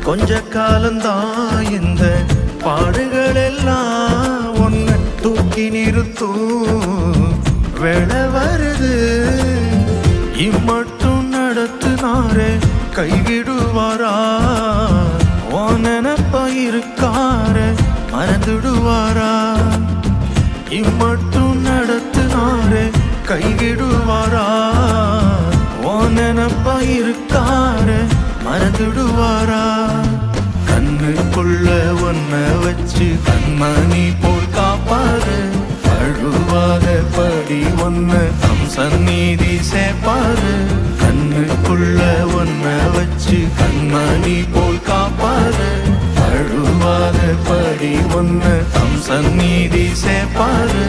கொஞ்ச காலந்தான் இந்த பாடுகள் எல்லாம் ஒன்ன தூக்கி நிறுத்தும் வேலை வருது. இம்மட்டும் நடத்துனாரே கைவிடுவாரா? ஓ நினப்ப இருக்காரே மறந்துடுவாரா? இம்மட்டும் நடத்துனாரே கைவிடுவாரா? ஓ நினப்ப இருக்காரே மறந்துடுவாரா? கண்ணுக்குள்ள ஒன்ன வச்சு கண்மணி போல் காப்பாரு. அழுவாத படி ஒன்ன தம் சந்நிதி சேர்ப்பாரு. கண்ணுக்குள்ள ஒன்ன வச்சு கண்மணி போல் காப்பாரு. அழுவாத படி ஒன்ன தம் சந்நிதி சேர்ப்பாரு.